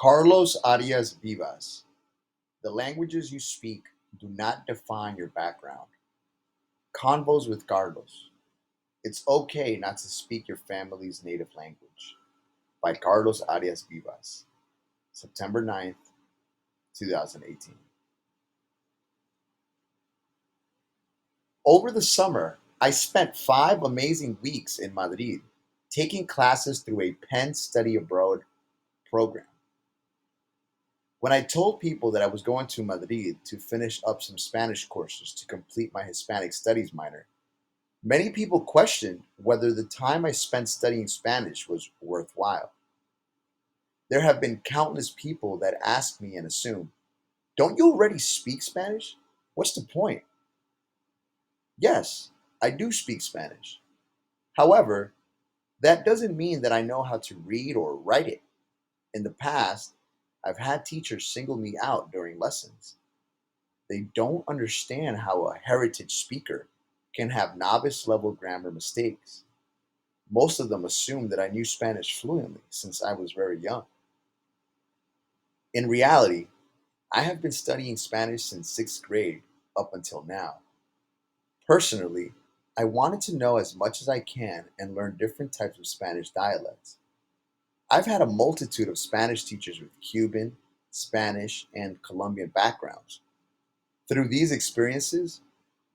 Carlos Arias Vivas. The languages you speak do not define your background. Convos with Carlos. It's okay not to speak your family's native language. By Carlos Arias Vivas. September 9th, 2018. Over the summer, I spent 5 amazing weeks in Madrid taking classes through a Penn Study Abroad program. When I told people that I was going to Madrid to finish up some Spanish courses to complete my Hispanic Studies minor, many people questioned whether the time I spent studying Spanish was worthwhile. There have been countless people that ask me and assume, don't you already speak Spanish? What's the point? Yes, I do speak Spanish. However, that doesn't mean that I know how to read or write it. In the past, I've had teachers single me out during lessons. They don't understand how a heritage speaker can have novice level grammar mistakes. Most of them assume that I knew Spanish fluently since I was very young. In reality, I have been studying Spanish since sixth grade up until now. Personally, I wanted to know as much as I can and learn different types of Spanish dialects. I've had a multitude of Spanish teachers with Cuban, Spanish, and Colombian backgrounds. Through these experiences,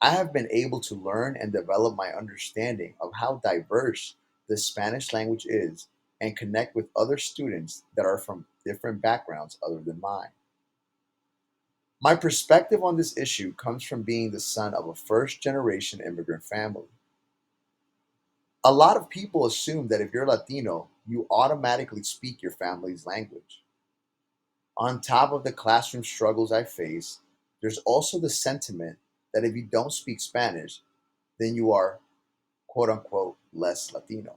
I have been able to learn and develop my understanding of how diverse the Spanish language is and connect with other students that are from different backgrounds other than mine. My perspective on this issue comes from being the son of a first generation immigrant family. A lot of people assume that if you're Latino, you automatically speak your family's language. On top of the classroom struggles I face, there's also the sentiment that if you don't speak Spanish, then you are quote unquote less Latino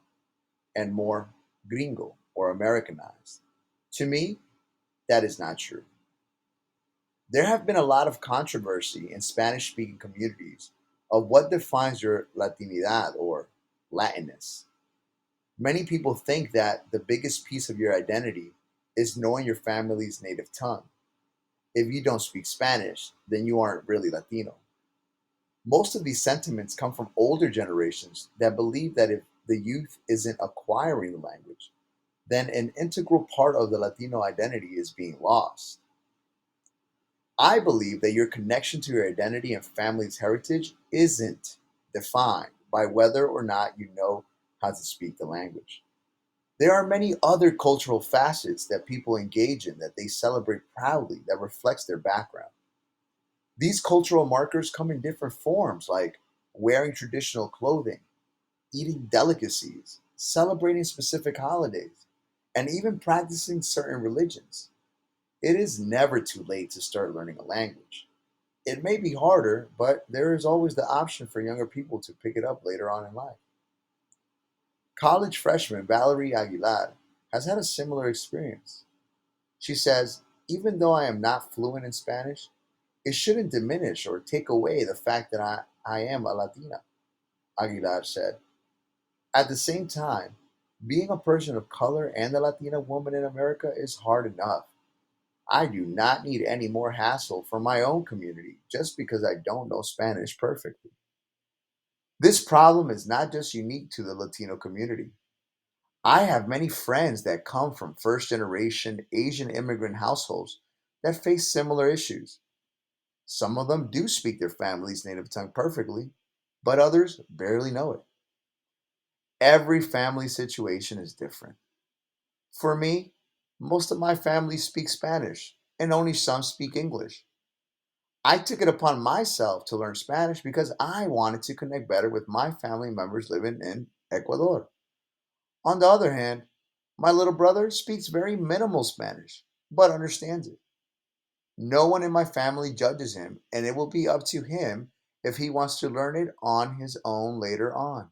and more gringo or Americanized. To me, that is not true. There have been a lot of controversy in Spanish speaking communities of what defines your Latinidad or Latinness. Many people think that the biggest piece of your identity is knowing your family's native tongue. If you don't speak Spanish, then you aren't really Latino. Most of these sentiments come from older generations that believe that if the youth isn't acquiring the language, then an integral part of the Latino identity is being lost. I believe that your connection to your identity and family's heritage isn't defined by whether or not you know how to speak the language. There are many other cultural facets that people engage in that they celebrate proudly that reflects their background. These cultural markers come in different forms like wearing traditional clothing, eating delicacies, celebrating specific holidays, and even practicing certain religions. It is never too late to start learning a language. It may be harder, but there is always the option for younger people to pick it up later on in life. College freshman Valerie Aguilar has had a similar experience. She says, even though I am not fluent in Spanish, it shouldn't diminish or take away the fact that I am a Latina, Aguilar said. At the same time, being a person of color and a Latina woman in America is hard enough. I do not need any more hassle from my own community just because I don't know Spanish perfectly. This problem is not just unique to the Latino community. I have many friends that come from first generation Asian immigrant households that face similar issues. Some of them do speak their family's native tongue perfectly, but others barely know it. Every family situation is different. For me, most of my family speaks Spanish, and only some speak English. I took it upon myself to learn Spanish because I wanted to connect better with my family members living in Ecuador. On the other hand, my little brother speaks very minimal Spanish, but understands it. No one in my family judges him, and it will be up to him if he wants to learn it on his own later on.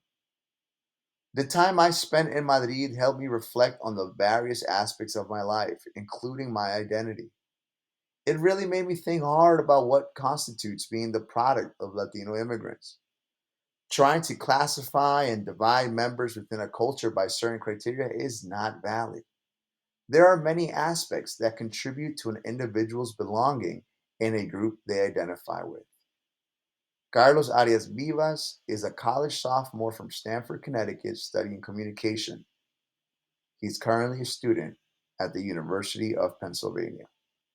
The time I spent in Madrid helped me reflect on the various aspects of my life, including my identity. It really made me think hard about what constitutes being the product of Latino immigrants. Trying to classify and divide members within a culture by certain criteria is not valid. There are many aspects that contribute to an individual's belonging in a group they identify with. Carlos Arias Vivas is a college sophomore from Stamford, Connecticut, studying communication. He's currently a student at the University of Pennsylvania.